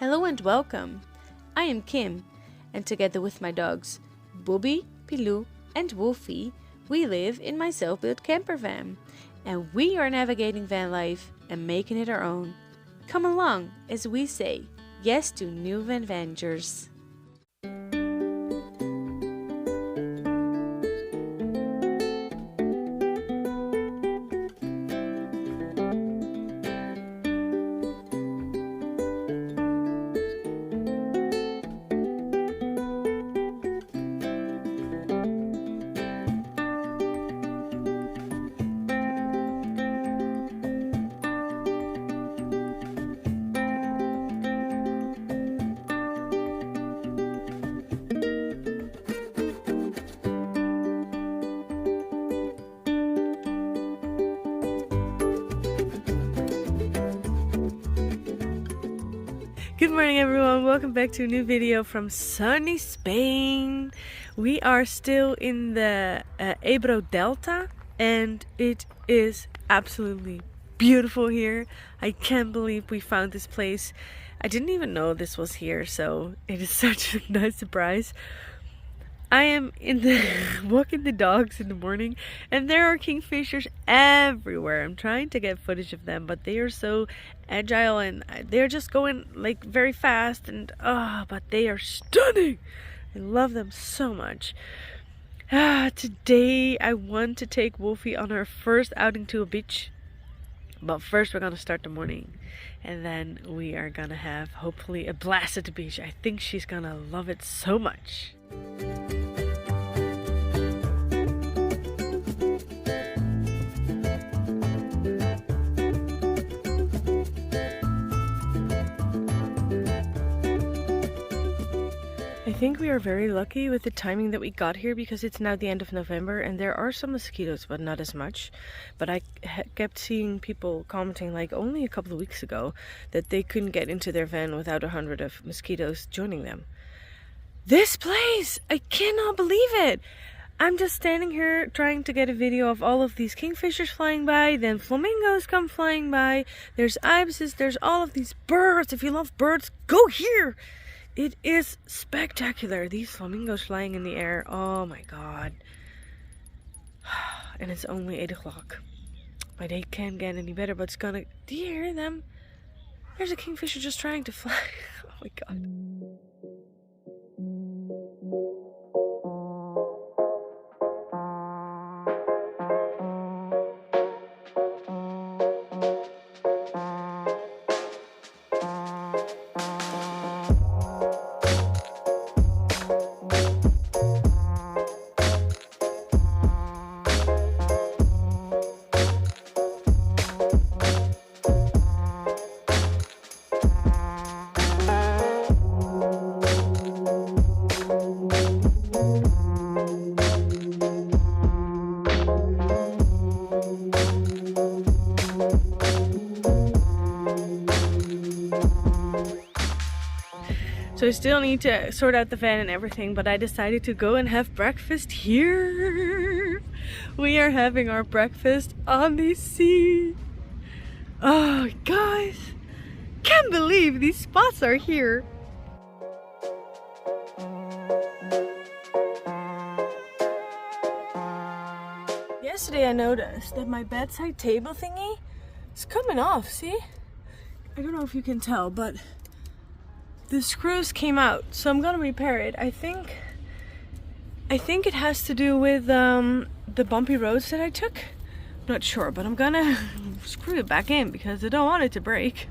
Hello and welcome. I am Kim, and together with my dogs, Bumpy, Pilou, and Wolfie, we live in my self-built camper van, and we are navigating van life and making it our own. Come along as we say yes to new adventures. Good morning everyone, welcome back to a new video from sunny Spain. We are still in the Ebro Delta and it is absolutely beautiful here. I can't believe we found this place. I didn't even know this was here, so it is such a nice surprise. I am walking the dogs in the morning and there are kingfishers everywhere. I'm trying to get footage of them, but they are so agile and they're just going like very fast and but they are stunning. I love them so much. Today I want to take Wolfie on her first outing to a beach. But first we're gonna start the morning and then we are gonna have hopefully a blast at the beach. I think she's gonna love it so much. I think we are very lucky with the timing that we got here because it's now the end of November and there are some mosquitoes, but not as much. But I kept seeing people commenting like only a couple of weeks ago that they couldn't get into their van without 100 of mosquitoes joining them. This place! I cannot believe it! I'm just standing here trying to get a video of all of these kingfishers flying by, then flamingos come flying by, there's ibises, there's all of these birds. If you love birds, go here! It is spectacular. These flamingos flying in the air. Oh my god. And it's only 8 o'clock. My day can't get any better, but it's gonna... Do you hear them? There's a kingfisher just trying to fly. Oh my god. So I still need to sort out the van and everything, but I decided to go and have breakfast here. We are having our breakfast on the sea. Oh, guys, can't believe these spots are here. Yesterday I noticed that my bedside table thingy is coming off, see? I don't know if you can tell, but the screws came out, so I'm gonna repair it. I think it has to do with the bumpy roads that I took. I'm not sure, but I'm gonna screw it back in because I don't want it to break.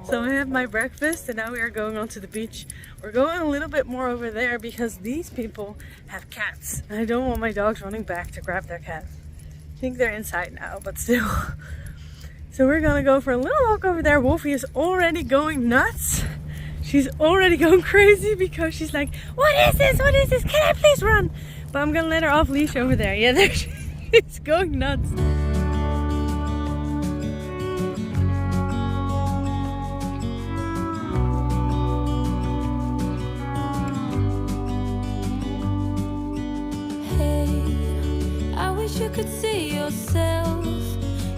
So I had my breakfast and now we are going on to the beach. We're going a little bit more over there because these people have cats. And I don't want my dogs running back to grab their cat. I think they're inside now, but still. So we're gonna go for a little walk over there. Wolfie is already going nuts. She's already going crazy because she's like, what is this? What is this? Can I please run? But I'm gonna let her off leash over there. Yeah, there she is going nuts. Hey, I wish you could see yourself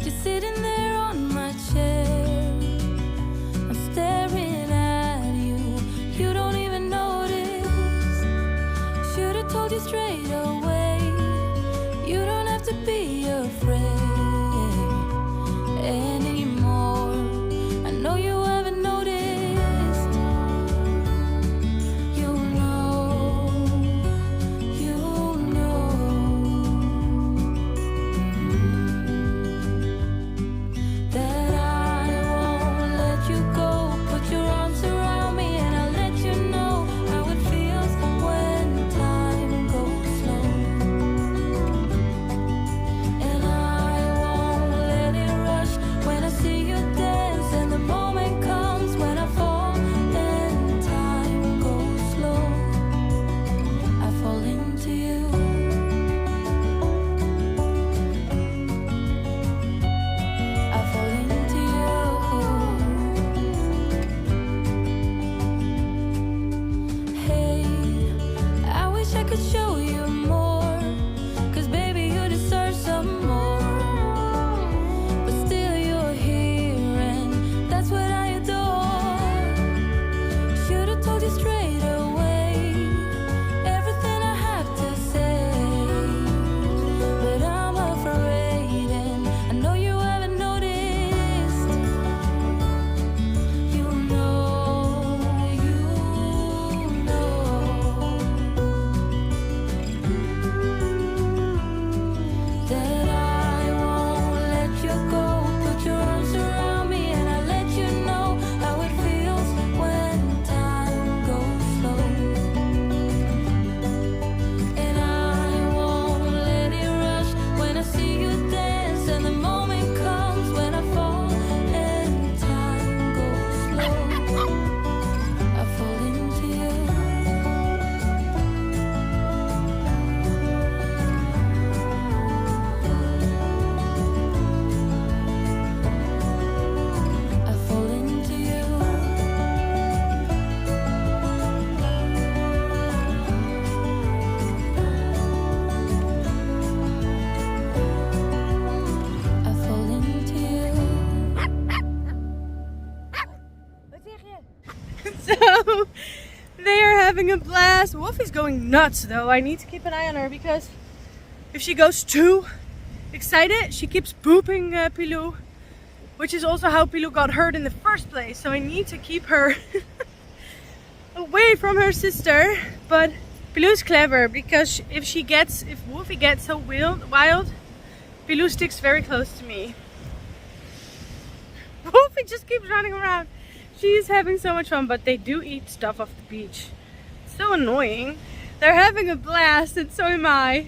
just sitting there on my chair. I'm staring at you, you don't even notice. Should've told you straight away, you don't have to be afraid anymore. I know you haven't noticed. You know that I won't let you go. Put your arms around me and I'll let you know how it feels when time goes slow. And I won't let it rush when I see you dance. And the moment comes when I fall and time goes slow. I fall into you. I fall into you. Hey, I wish I could show you more, 'cause baby you deserve some more. But still you're here and that's what I adore. Should've told you straight away everything I have to say. But I'm afraid and I know you haven't noticed. You know that I won't let you go. Put your arms around me and I'll let you know how it feels when time goes slow. And I won't let it rush when I see you dance. And the moment comes when I fall and time goes slow. I fall into you. I fall into you. I fall into you. So they are having a blast. Wolfie's going nuts though. I need to keep an eye on her because if she goes too excited, she keeps booping Pilou, which is also how Pilou got hurt in the first place. So I need to keep her away from her sister. But Pilou's clever because if Wolfie gets so wild, Pilou sticks very close to me. Wolfie just keeps running around. She's having so much fun, but they do eat stuff off the beach. It's so annoying. They're having a blast and so am I.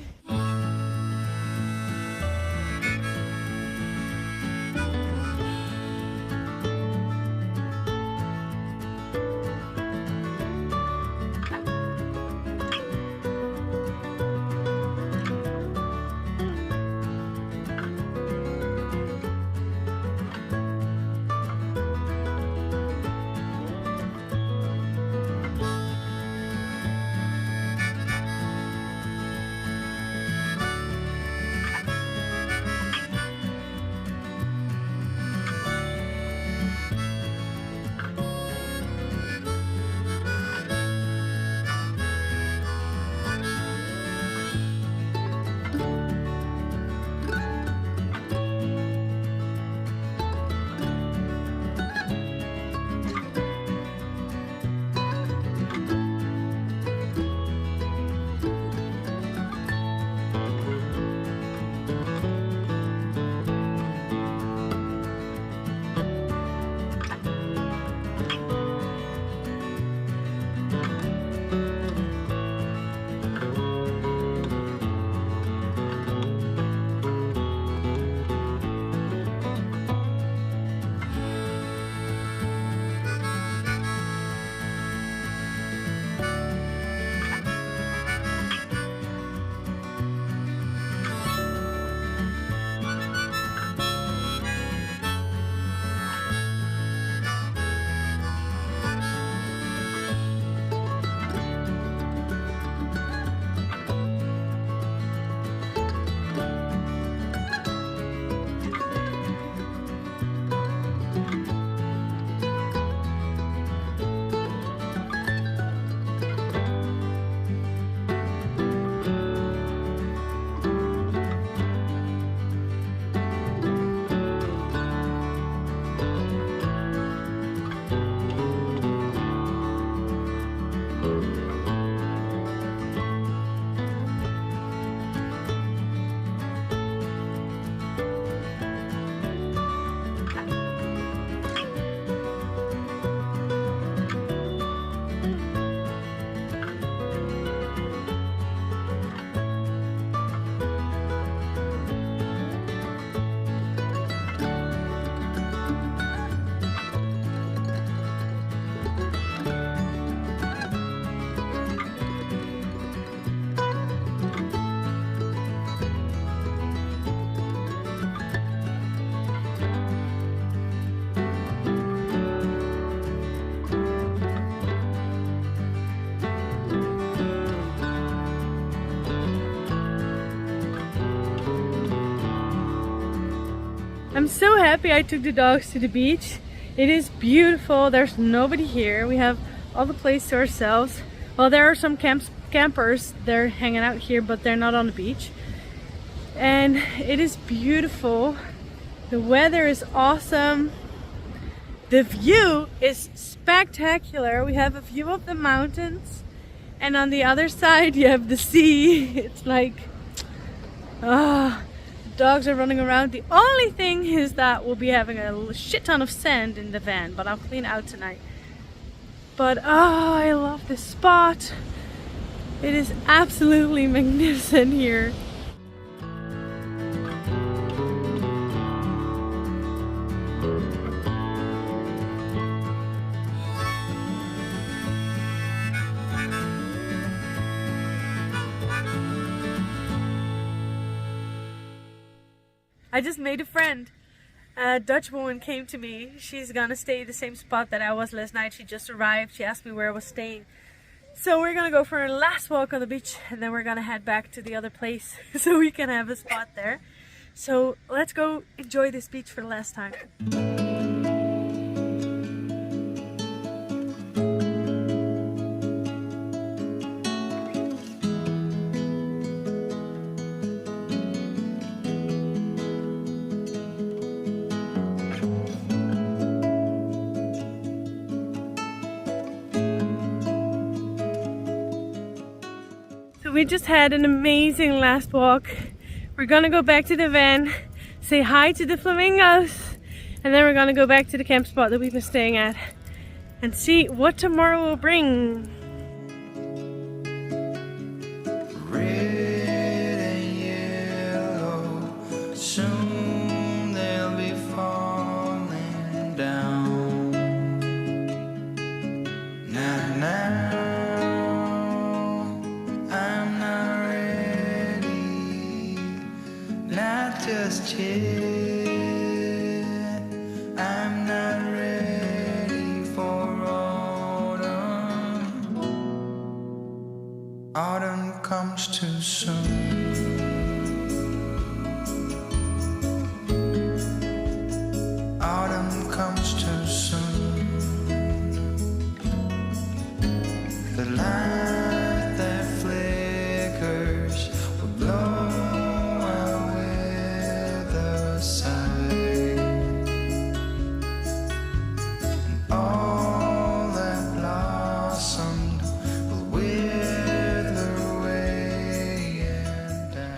I'm so happy I took the dogs to the beach. It is beautiful. There's nobody here. We have all the place to ourselves. Well, there are some campers. They're hanging out here, but they're not on the beach. And it is beautiful. The weather is awesome. The view is spectacular. We have a view of the mountains, and on the other side you have the sea. It's like, dogs are running around. The only thing is that we'll be having a shit ton of sand in the van, but I'll clean out tonight. But I love this spot. It is absolutely magnificent here. I just made a friend. A Dutch woman came to me. She's gonna stay at the same spot that I was last night. She just arrived. She asked me where I was staying. So we're gonna go for a last walk on the beach, and then we're gonna head back to the other place so we can have a spot there. So let's go enjoy this beach for the last time. We just had an amazing last walk. We're gonna go back to the van, say hi to the flamingos, and then we're gonna go back to the camp spot that we've been staying at and see what tomorrow will bring. Red and yellow, soon they'll be falling down. Now just yet, I'm not ready for autumn. Autumn comes too soon. Autumn comes too soon. The light that flickers will blow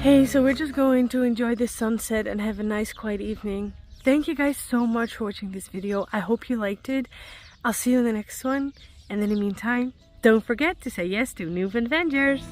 Hey, so we're just going to enjoy the sunset and have a nice quiet evening. Thank you guys so much for watching this video. I hope you liked it. I'll see you in the next one. And in the meantime, don't forget to say yes to new adventures.